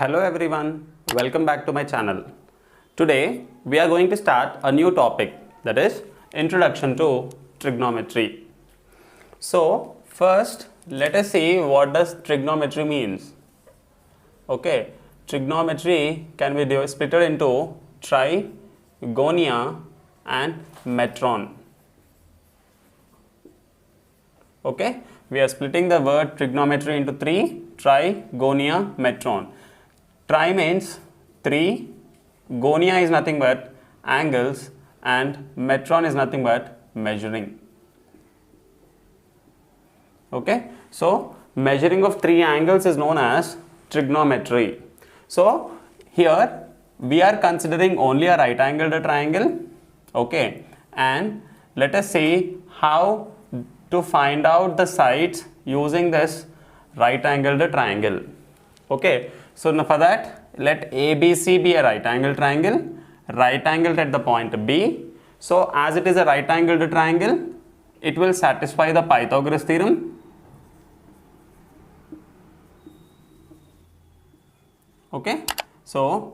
Hello everyone, welcome back to my channel. Today we are going to start a new topic, that is Introduction to Trigonometry. So first let us see what does trigonometry means. Okay, trigonometry can be split into trigonia and metron. Okay, we are splitting the word trigonometry into three: trigonia, metron. Tri means three, gonia is nothing but angles, and metron is nothing but measuring. Okay, so measuring of three angles is known as trigonometry. So here we are considering only a right angled triangle. Okay, and let us see how to find out the sides using this right angled triangle. Okay, so now for that, let ABC be a right angled triangle, right angled at the point B. So as it is a right angled triangle, it will satisfy the Pythagoras theorem. Okay, so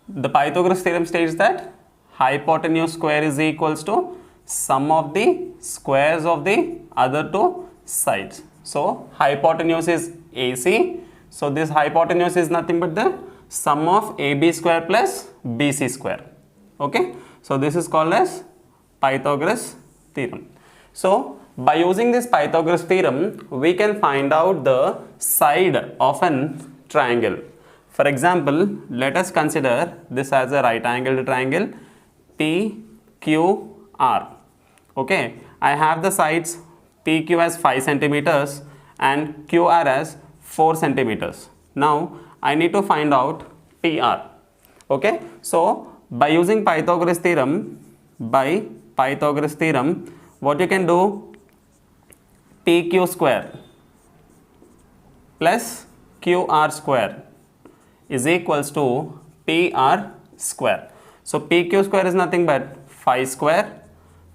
the Pythagoras theorem states that hypotenuse square is equals to sum of the squares of the other two sides. So hypotenuse is AC. So this hypotenuse is nothing but the sum of AB square plus BC square. Okay, so this is called as Pythagoras theorem. So by using this Pythagoras theorem, we can find out the side of an triangle. For example, let us consider this as a right angled triangle PQR. Okay, I have the sides PQ as 5 centimeters and QR as 4 centimeters. Now I need to find out PR. Okay, so by using Pythagoras theorem, what you can do, PQ square plus QR square is equals to PR square. So PQ square is nothing but 5 square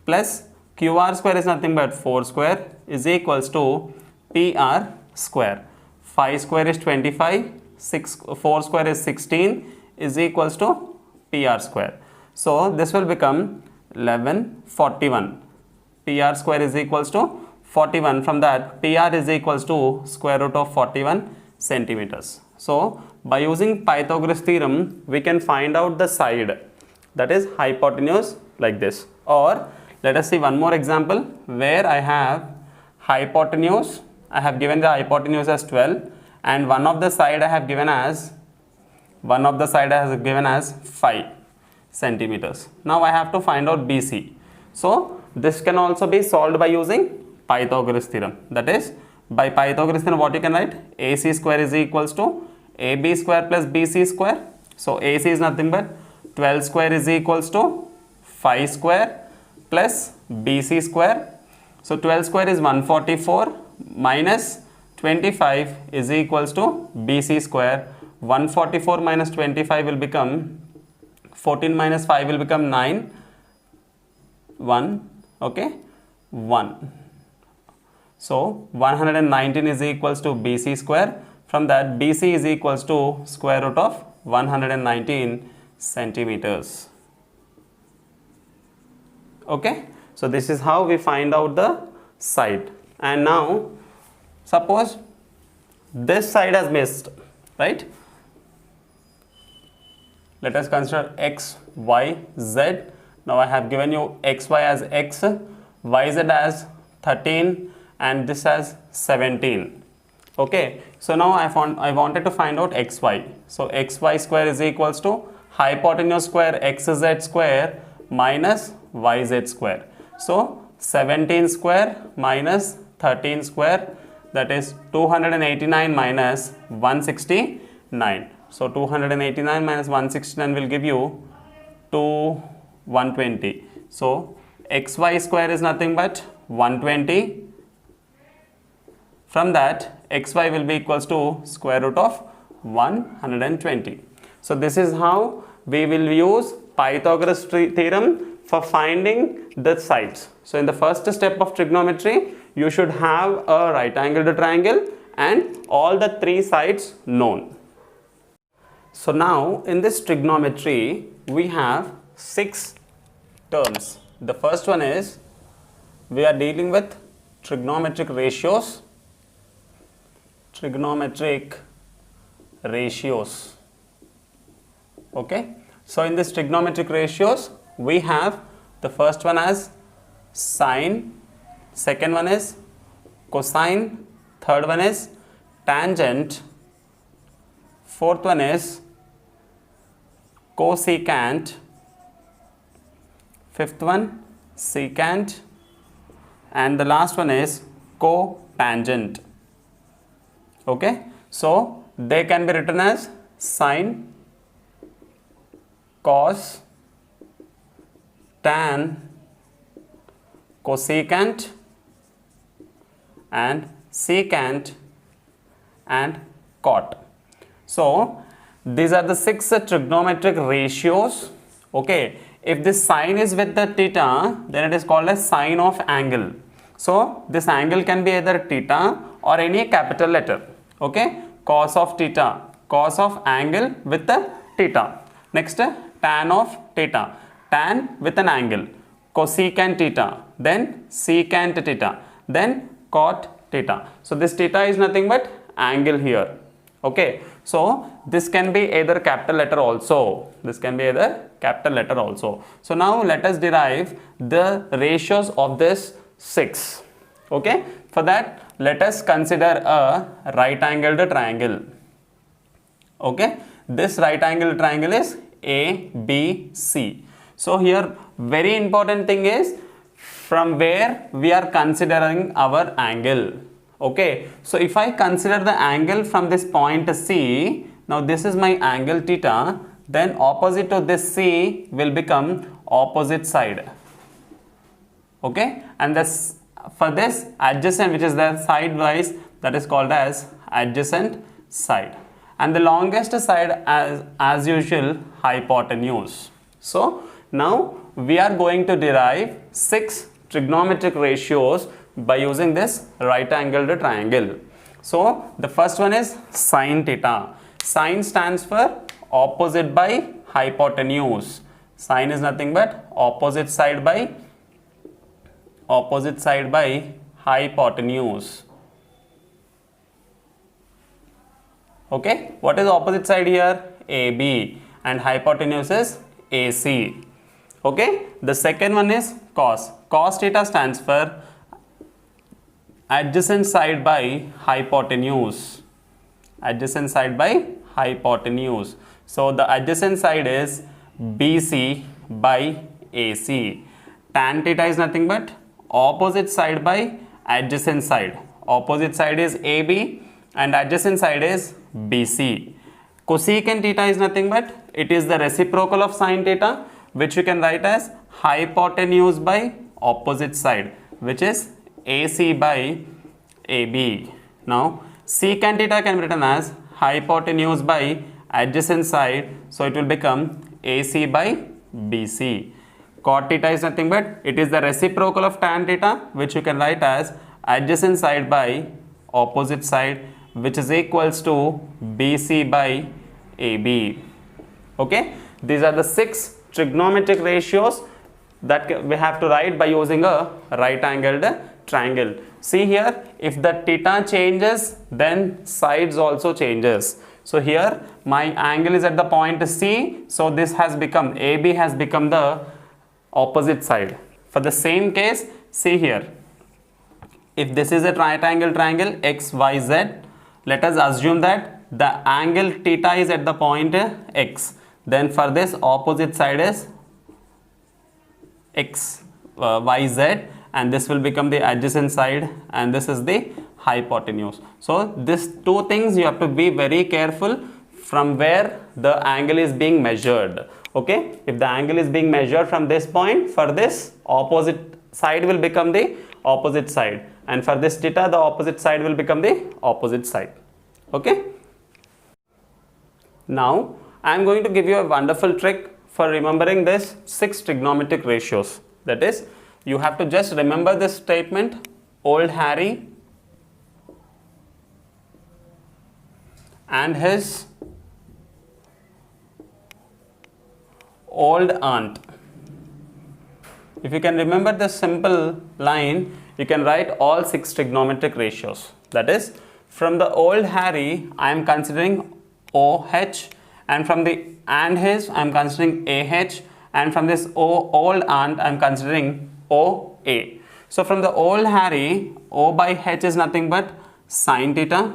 plus QR square is nothing but 4 square is equals to PR square. 5 square is 25, 4 square is 16 is equals to PR square. So this will become 1141. PR square is equals to 41. From that, PR is equals to square root of 41 centimeters. So by using Pythagoras theorem, we can find out the side, that is hypotenuse, like this. Or let us see one more example where I have hypotenuse. I have given the hypotenuse as 12 and one of the side I have given as 5 centimeters. Now I have to find out BC. So this can also be solved by using Pythagoras theorem. That is, by Pythagoras theorem, what you can write? AC square is equals to AB square plus BC square. So AC is nothing but 12 square is equals to 5 square plus BC square. So 12 square is 144 minus 25 is equals to BC square. 144 minus 25 will become 14 minus 5 will become 9, 1, okay, 1. So 119 is equals to BC square. From that, BC is equals to square root of 119 centimeters. Okay, so this is how we find out the side. And now suppose this side has missed, right? Let us consider x, y, z. Now I have given you xy as x, yz as 13 and this as 17. Okay, so now I wanted to find out xy. So xy square is equals to hypotenuse square xz square minus yz square. So 17 square minus 13 square, that is 289 minus 169. So 289 minus 169 will give you 120. So xy square is nothing but 120. From that, xy will be equals to square root of 120. So this is how we will use Pythagoras theorem for finding the sides. So in the first step of trigonometry, you should have a right angled triangle and all the three sides known. So now in this trigonometry we have 6 terms. The first one is we are dealing with trigonometric ratios. Okay, so in this trigonometric ratios we have the first one as sine, second one is cosine, third one is tangent, fourth one is cosecant, fifth one secant, and the last one is cotangent. Okay, so they can be written as sine, cos, tan, cosecant, and secant, and cot. So these are the 6 trigonometric ratios. Okay, if this sine is with the theta, then it is called as sine of angle. So this angle can be either theta or any capital letter. Okay, cos of theta, cos of angle with the theta. Next, tan of theta, tan with an angle, cosecant theta, then secant theta, then cot theta. So this theta is nothing but angle here. Okay, so this can be either capital letter also. This can be either capital letter also. So now let us derive the ratios of this 6. Okay, for that let us consider a right angled triangle. Okay, this right angled triangle is ABC. So here very important thing is from where we are considering our angle. Okay, so if I consider the angle from this point C, now this is my angle theta, then opposite to this C will become opposite side. Okay, and this for this adjacent, which is the sidewise, that is called as adjacent side, and the longest side as usual hypotenuse. So now we are going to derive 6 trigonometric ratios by using this right angled triangle. So the first one is sine theta. Sine stands for opposite by hypotenuse. Sine is nothing but opposite side by hypotenuse. Okay, what is opposite side here? AB, and hypotenuse is AC. Okay, the second one is cos. Cos theta stands for adjacent side by hypotenuse. Adjacent side by hypotenuse. So the adjacent side is BC by AC. Tan theta is nothing but opposite side by adjacent side. Opposite side is AB and adjacent side is BC. Cosecant theta is nothing but it is the reciprocal of sine theta, which you can write as hypotenuse by opposite side, which is AC by AB. Now secant theta can be written as hypotenuse by adjacent side, so it will become AC by BC. Cot theta is nothing but it is the reciprocal of tan theta, which you can write as adjacent side by opposite side, which is equals to BC by AB. Okay, these are the 6 trigonometric ratios that we have to write by using a right angled triangle. See here, if the theta changes, then sides also changes. So here my angle is at the point C, so this has become, AB has become the opposite side. For the same case, see here, if this is a right angle triangle XYZ, let us assume that the angle theta is at the point X, then for this opposite side is YZ, and this will become the adjacent side, and this is the hypotenuse. So these two things you have to be very careful from where the angle is being measured. Okay, if the angle is being measured from this point, for this opposite side will become the opposite side, and for this theta the opposite side will become the opposite side. Okay, now I am going to give you a wonderful trick for remembering this 6 trigonometric ratios. That is, you have to just remember this statement: old Harry and his old aunt. If you can remember this simple line, you can write all 6 trigonometric ratios. That is, from the old Harry, I am considering OH, and from the and his, I am considering AH, and from this old aunt, I am considering OA. So from the old Harry, O by H is nothing but sine theta.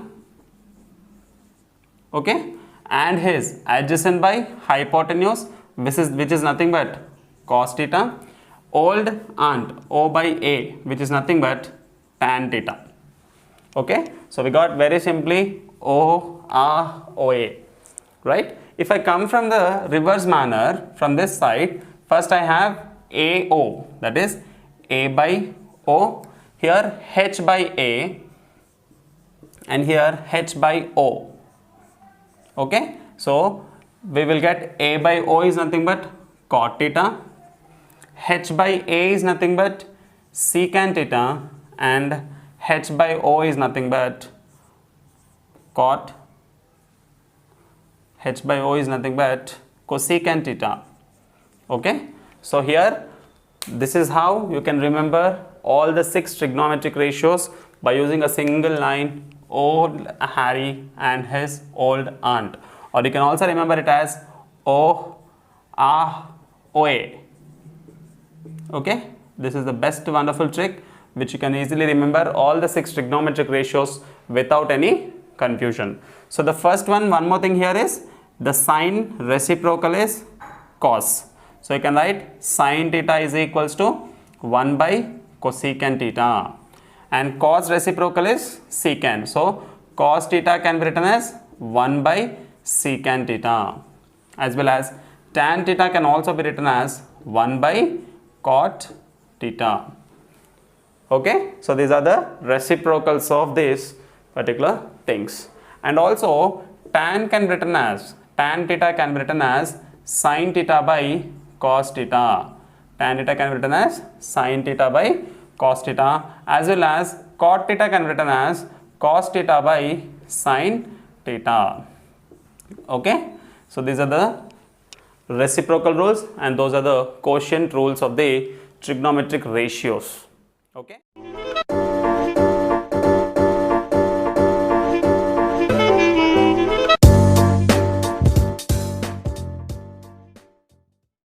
Okay, and his adjacent by hypotenuse, which is nothing but cos theta. Old aunt, O by A, which is nothing but tan theta. Okay, so we got very simply OA, right? If I come from the reverse manner from this side, first I have AO, that is A by O, here H by A, and here H by O. Okay, so we will get A by O is nothing but cot theta, H by A is nothing but secant theta, and H by O is nothing but cot. H by O is nothing but cosecant theta. Okay, so here this is how you can remember all the 6 trigonometric ratios by using a single line, old Harry and his old aunt, or you can also remember it as OA. Okay, this is the best wonderful trick which you can easily remember all the 6 trigonometric ratios without any confusion. So the first one more thing here is the sine reciprocal is cos. So you can write sine theta is equals to 1 by cosecant theta, and cos reciprocal is secant. So cos theta can be written as 1 by secant theta, as well as tan theta can also be written as 1 by cot theta. Okay, so these are the reciprocals of these particular things. And also tan can be written as, tan theta can be written as sine theta by cos theta. Tan theta can be written as sine theta by cos theta, as well as cot theta can be written as cos theta by sine theta. Okay, so these are the reciprocal rules, and those are the quotient rules of the trigonometric ratios. Okay.